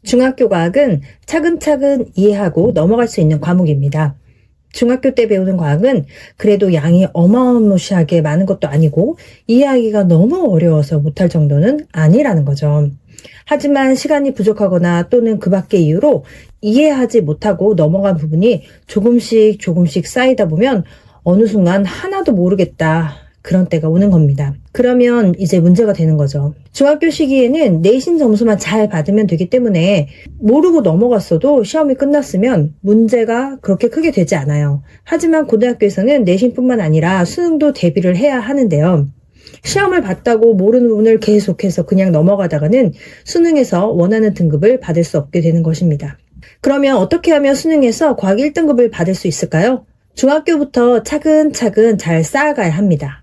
중학교 과학은 차근차근 이해하고 넘어갈 수 있는 과목입니다. 중학교 때 배우는 과학은 그래도 양이 어마무시하게 많은 것도 아니고 이해하기가 너무 어려워서 못할 정도는 아니라는 거죠. 하지만 시간이 부족하거나 또는 그 밖의 이유로 이해하지 못하고 넘어간 부분이 조금씩 쌓이다 보면 어느 순간 하나도 모르겠다. 그런 때가 오는 겁니다. 그러면 이제 문제가 되는 거죠. 중학교 시기에는 내신 점수만 잘 받으면 되기 때문에 모르고 넘어갔어도 시험이 끝났으면 문제가 그렇게 크게 되지 않아요. 하지만 고등학교에서는 내신뿐만 아니라 수능도 대비를 해야 하는데요. 시험을 봤다고 모르는 부분을 계속해서 그냥 넘어가다가는 수능에서 원하는 등급을 받을 수 없게 되는 것입니다. 그러면 어떻게 하면 수능에서 과학 1등급을 받을 수 있을까요? 중학교부터 차근차근 잘 쌓아가야 합니다.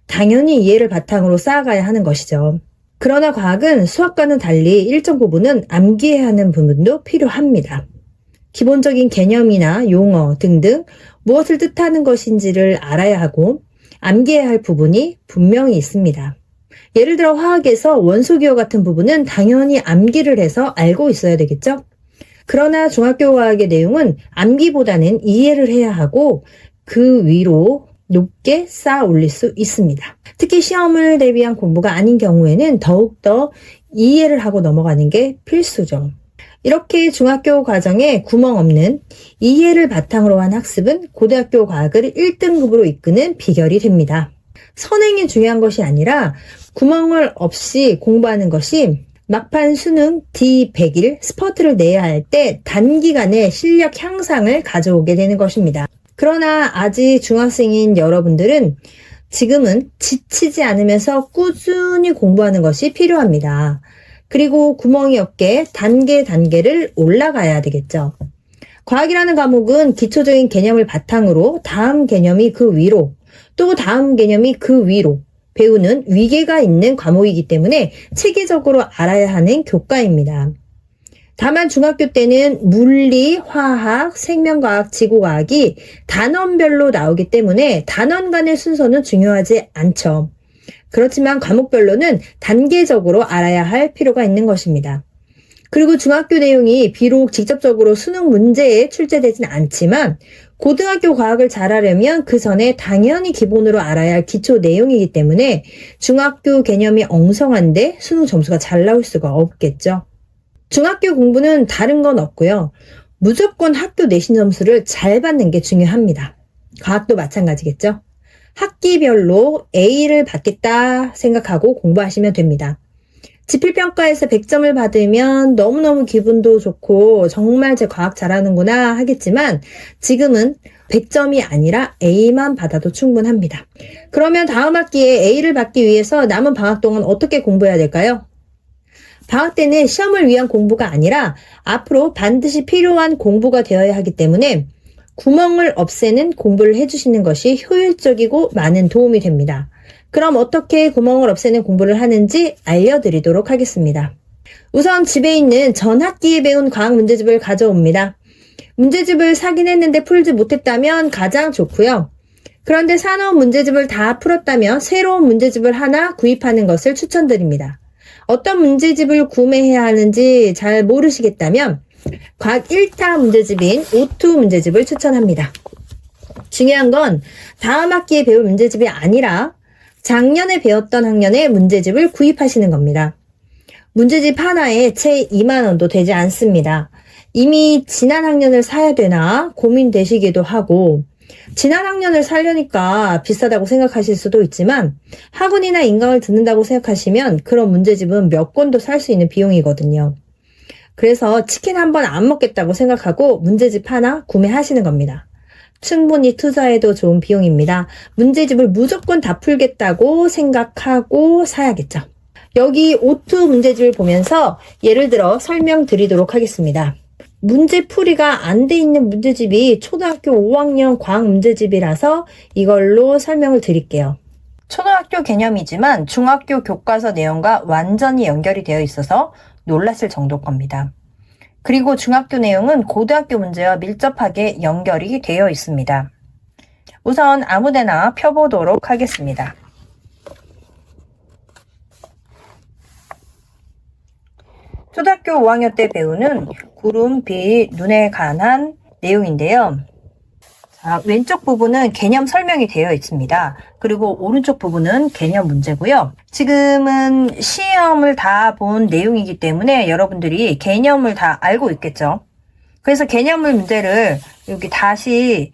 당연히 이해를 바탕으로 쌓아가야 하는 것이죠. 그러나 과학은 수학과는 달리 일정 부분은 암기해야 하는 부분도 필요합니다. 기본적인 개념이나 용어 등등 무엇을 뜻하는 것인지를 알아야 하고 암기해야 할 부분이 분명히 있습니다. 예를 들어 화학에서 원소기호 같은 부분은 당연히 암기를 해서 알고 있어야 되겠죠? 그러나 중학교 과학의 내용은 암기보다는 이해를 해야 하고 그 위로 높게 쌓아 올릴 수 있습니다. 특히 시험을 대비한 공부가 아닌 경우에는 더욱더 이해를 하고 넘어가는 게 필수죠. 이렇게 중학교 과정에 구멍 없는 이해를 바탕으로 한 학습은 고등학교 과학을 1등급으로 이끄는 비결이 됩니다. 선행이 중요한 것이 아니라 구멍을 없이 공부하는 것이 막판 수능 D100일 스퍼트를 내야 할 때 단기간에 실력 향상을 가져오게 되는 것입니다. 그러나 아직 중학생인 여러분들은 지금은 지치지 않으면서 꾸준히 공부하는 것이 필요합니다. 그리고 구멍이 없게 단계를 올라가야 되겠죠. 과학이라는 과목은 기초적인 개념을 바탕으로 다음 개념이 그 위로 또 다음 개념이 그 위로 배우는 위계가 있는 과목이기 때문에 체계적으로 알아야 하는 교과입니다. 다만 중학교 때는 물리, 화학, 생명과학, 지구과학이 단원별로 나오기 때문에 단원 간의 순서는 중요하지 않죠. 그렇지만 과목별로는 단계적으로 알아야 할 필요가 있는 것입니다. 그리고 중학교 내용이 비록 직접적으로 수능 문제에 출제되진 않지만 고등학교 과학을 잘하려면 그 전에 당연히 기본으로 알아야 할 기초 내용이기 때문에 중학교 개념이 엉성한데 수능 점수가 잘 나올 수가 없겠죠. 중학교 공부는 다른 건 없고요. 무조건 학교 내신 점수를 잘 받는 게 중요합니다. 과학도 마찬가지겠죠. 학기별로 A를 받겠다 생각하고 공부하시면 됩니다. 지필평가에서 100점을 받으면 너무너무 기분도 좋고 정말 제 과학 잘하는구나 하겠지만 지금은 100점이 아니라 A만 받아도 충분합니다. 그러면 다음 학기에 A를 받기 위해서 남은 방학 동안 어떻게 공부해야 될까요? 방학 때는 시험을 위한 공부가 아니라 앞으로 반드시 필요한 공부가 되어야 하기 때문에 구멍을 없애는 공부를 해주시는 것이 효율적이고 많은 도움이 됩니다. 그럼 어떻게 구멍을 없애는 공부를 하는지 알려드리도록 하겠습니다. 우선 집에 있는 전 학기에 배운 과학 문제집을 가져옵니다. 문제집을 사긴 했는데 풀지 못했다면 가장 좋고요. 그런데 사놓은 문제집을 다 풀었다면 새로운 문제집을 하나 구입하는 것을 추천드립니다. 어떤 문제집을 구매해야 하는지 잘 모르시겠다면 과학 1타 문제집인 O2 문제집을 추천합니다. 중요한 건 다음 학기에 배울 문제집이 아니라 작년에 배웠던 학년의 문제집을 구입하시는 겁니다. 문제집 하나에 채 2만 원도 되지 않습니다. 이미 지난 학년을 사야 되나 고민되시기도 하고 지난 학년을 사려니까 비싸다고 생각하실 수도 있지만 학원이나 인강을 듣는다고 생각하시면 그런 문제집은 몇 권도 살 수 있는 비용이거든요. 그래서 치킨 한 번 안 먹겠다고 생각하고 문제집 하나 구매하시는 겁니다. 충분히 투자해도 좋은 비용입니다. 문제집을 무조건 다 풀겠다고 생각하고 사야겠죠. 여기 O2 문제집을 보면서 예를 들어 설명드리도록 하겠습니다. 문제풀이가 안 돼 있는 문제집이 초등학교 5학년 과학 문제집이라서 이걸로 설명을 드릴게요. 초등학교 개념이지만 중학교 교과서 내용과 완전히 연결이 되어 있어서 놀랐을 정도 겁니다. 그리고 중학교 내용은 고등학교 문제와 밀접하게 연결이 되어 있습니다. 우선 아무데나 펴보도록 하겠습니다. 초등학교 5학년 때 배우는 구름, 빛, 눈에 관한 내용인데요. 자, 왼쪽 부분은 개념 설명이 되어 있습니다. 그리고 오른쪽 부분은 개념 문제고요. 지금은 시험을 다 본 내용이기 때문에 여러분들이 개념을 다 알고 있겠죠. 그래서 개념 문제를 여기 다시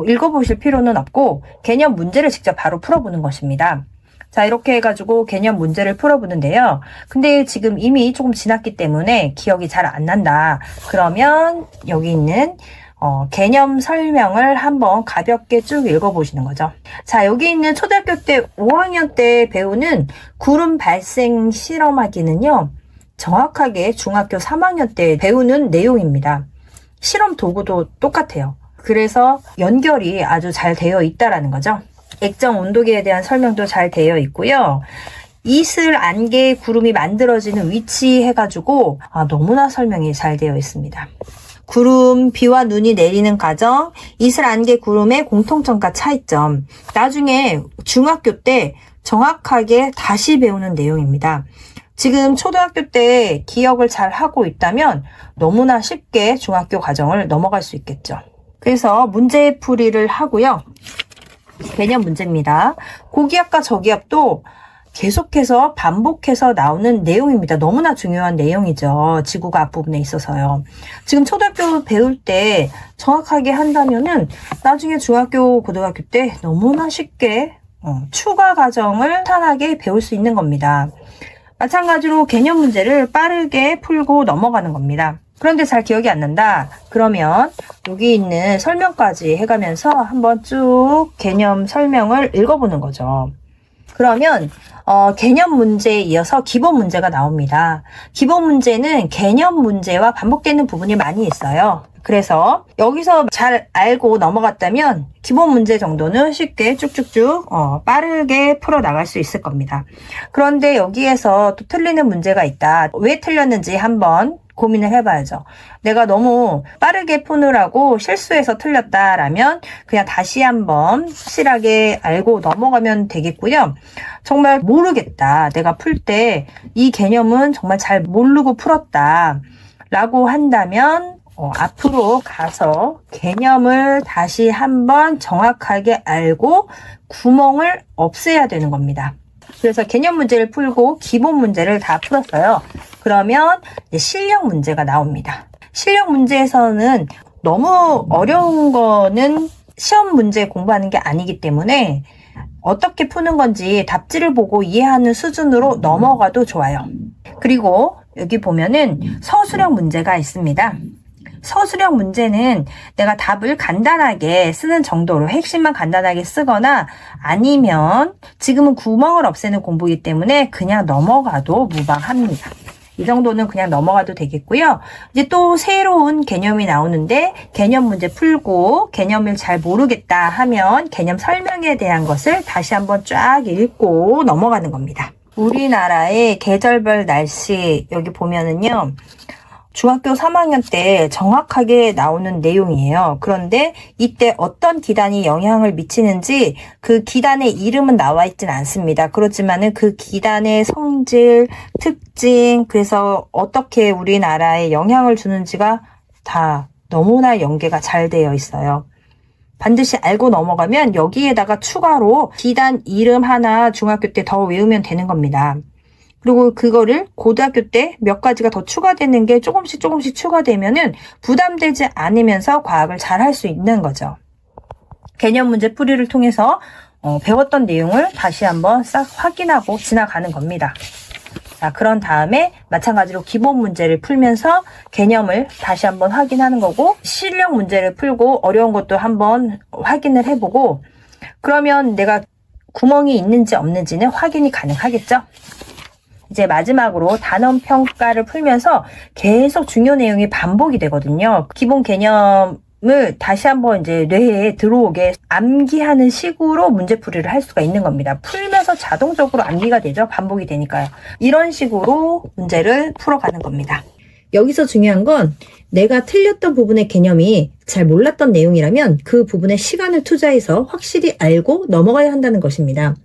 읽어보실 필요는 없고 개념 문제를 직접 바로 풀어보는 것입니다. 자, 이렇게 해가지고 개념 문제를 풀어보는데요. 근데 지금 이미 조금 지났기 때문에 기억이 잘 안 난다. 그러면 여기 있는 개념 설명을 한번 가볍게 쭉 읽어보시는 거죠. 자, 여기 있는 초등학교 때 5학년 때 배우는 구름 발생 실험하기는요. 정확하게 중학교 3학년 때 배우는 내용입니다. 실험 도구도 똑같아요. 그래서 연결이 아주 잘 되어 있다라는 거죠. 액정 온도계에 대한 설명도 잘 되어 있고요. 이슬, 안개, 구름이 만들어지는 위치 해가지고 너무나 설명이 잘 되어 있습니다. 구름, 비와 눈이 내리는 과정, 이슬, 안개, 구름의 공통점과 차이점. 나중에 중학교 때 정확하게 다시 배우는 내용입니다. 지금 초등학교 때 기억을 잘 하고 있다면 너무나 쉽게 중학교 과정을 넘어갈 수 있겠죠. 그래서 문제풀이를 하고요. 개념 문제입니다. 고기압과 저기압도 계속해서 반복해서 나오는 내용입니다. 너무나 중요한 내용이죠. 지구가 앞부분에 있어서요. 지금 초등학교 배울 때 정확하게 한다면은 나중에 중학교, 고등학교 때 너무나 쉽게 추가 과정을 탄탄하게 배울 수 있는 겁니다. 마찬가지로 개념 문제를 빠르게 풀고 넘어가는 겁니다. 그런데 잘 기억이 안 난다. 그러면 여기 있는 설명까지 해가면서 한번 쭉 개념 설명을 읽어보는 거죠. 그러면 개념 문제에 이어서 기본 문제가 나옵니다. 기본 문제는 개념 문제와 반복되는 부분이 많이 있어요. 그래서 여기서 잘 알고 넘어갔다면 기본 문제 정도는 쉽게 쭉쭉쭉 빠르게 풀어나갈 수 있을 겁니다. 그런데 여기에서 또 틀리는 문제가 있다. 왜 틀렸는지 한번 고민을 해봐야죠. 내가 너무 빠르게 푸느라고 실수해서 틀렸다라면 그냥 다시 한번 확실하게 알고 넘어가면 되겠고요. 정말 모르겠다. 내가 풀 때 이 개념은 정말 잘 모르고 풀었다 라고 한다면 앞으로 가서 개념을 다시 한번 정확하게 알고 구멍을 없애야 되는 겁니다. 그래서 개념 문제를 풀고 기본 문제를 다 풀었어요. 그러면 이제 실력 문제가 나옵니다. 실력 문제에서는 너무 어려운 거는 시험 문제 공부하는 게 아니기 때문에 어떻게 푸는 건지 답지를 보고 이해하는 수준으로 넘어가도 좋아요. 그리고 여기 보면은 서술형 문제가 있습니다. 서술형 문제는 내가 답을 간단하게 쓰는 정도로 핵심만 간단하게 쓰거나 아니면 지금은 구멍을 없애는 공부이기 때문에 그냥 넘어가도 무방합니다. 이 정도는 그냥 넘어가도 되겠고요. 이제 또 새로운 개념이 나오는데 개념 문제 풀고 개념을 잘 모르겠다 하면 개념 설명에 대한 것을 다시 한번 쫙 읽고 넘어가는 겁니다. 우리나라의 계절별 날씨 여기 보면은요. 중학교 3학년 때 정확하게 나오는 내용이에요. 그런데 이때 어떤 기단이 영향을 미치는지 그 기단의 이름은 나와 있진 않습니다. 그렇지만은 그 기단의 성질, 특징, 그래서 어떻게 우리나라에 영향을 주는지가 다 너무나 연계가 잘 되어 있어요. 반드시 알고 넘어가면 여기에다가 추가로 기단 이름 하나 중학교 때 더 외우면 되는 겁니다. 그리고 그거를 고등학교 때 몇 가지가 더 추가되는 게 조금씩 추가되면은 부담되지 않으면서 과학을 잘 할 수 있는 거죠. 개념 문제 풀이를 통해서 배웠던 내용을 다시 한번 싹 확인하고 지나가는 겁니다. 자, 그런 다음에 마찬가지로 기본 문제를 풀면서 개념을 다시 한번 확인하는 거고 실력 문제를 풀고 어려운 것도 한번 확인을 해보고 그러면 내가 구멍이 있는지 없는지는 확인이 가능하겠죠. 이제 마지막으로 단원 평가를 풀면서 계속 중요 내용이 반복이 되거든요. 기본 개념을 다시 한번 이제 뇌에 들어오게 암기하는 식으로 문제풀이를 할 수가 있는 겁니다. 풀면서 자동적으로 암기가 되죠. 반복이 되니까요. 이런 식으로 문제를 풀어가는 겁니다. 여기서 중요한 건 내가 틀렸던 부분의 개념이 잘 몰랐던 내용이라면 그 부분에 시간을 투자해서 확실히 알고 넘어가야 한다는 것입니다.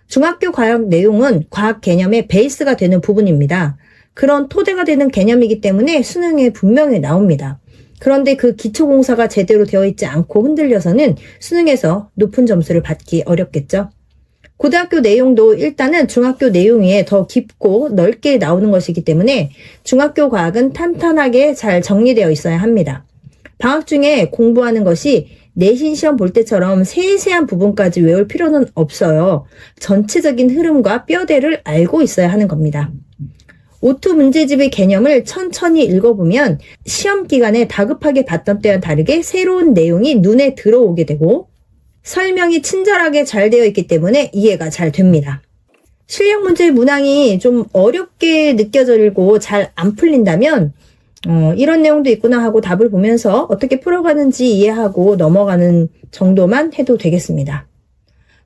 중학교 과학 내용은 과학 개념의 베이스가 되는 부분입니다. 그런 토대가 되는 개념이기 때문에 수능에 분명히 나옵니다. 그런데 그 기초공사가 제대로 되어 있지 않고 흔들려서는 수능에서 높은 점수를 받기 어렵겠죠. 고등학교 내용도 일단은 중학교 내용 위에 더 깊고 넓게 나오는 것이기 때문에 중학교 과학은 탄탄하게 잘 정리되어 있어야 합니다. 방학 중에 공부하는 것이 내신 시험 볼 때처럼 세세한 부분까지 외울 필요는 없어요. 전체적인 흐름과 뼈대를 알고 있어야 하는 겁니다. 오투 문제집의 개념을 천천히 읽어보면 시험 기간에 다급하게 봤던 때와 다르게 새로운 내용이 눈에 들어오게 되고 설명이 친절하게 잘 되어 있기 때문에 이해가 잘 됩니다. 실력 문제의 문항이 좀 어렵게 느껴지고 잘 안 풀린다면 이런 내용도 있구나 하고 답을 보면서 어떻게 풀어가는지 이해하고 넘어가는 정도만 해도 되겠습니다.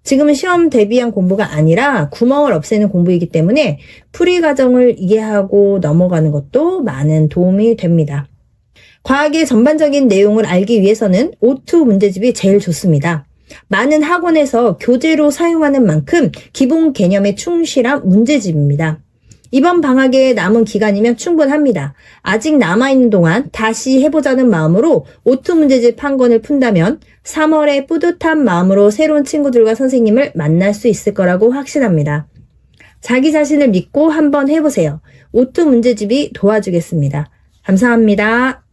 지금은 시험 대비한 공부가 아니라 구멍을 없애는 공부이기 때문에 풀이 과정을 이해하고 넘어가는 것도 많은 도움이 됩니다. 과학의 전반적인 내용을 알기 위해서는 오투 문제집이 제일 좋습니다. 많은 학원에서 교재로 사용하는 만큼 기본 개념에 충실한 문제집입니다. 이번 방학에 남은 기간이면 충분합니다. 아직 남아있는 동안 다시 해보자는 마음으로 오투 문제집 한 권을 푼다면 3월에 뿌듯한 마음으로 새로운 친구들과 선생님을 만날 수 있을 거라고 확신합니다. 자기 자신을 믿고 한번 해보세요. 오투 문제집이 도와주겠습니다. 감사합니다.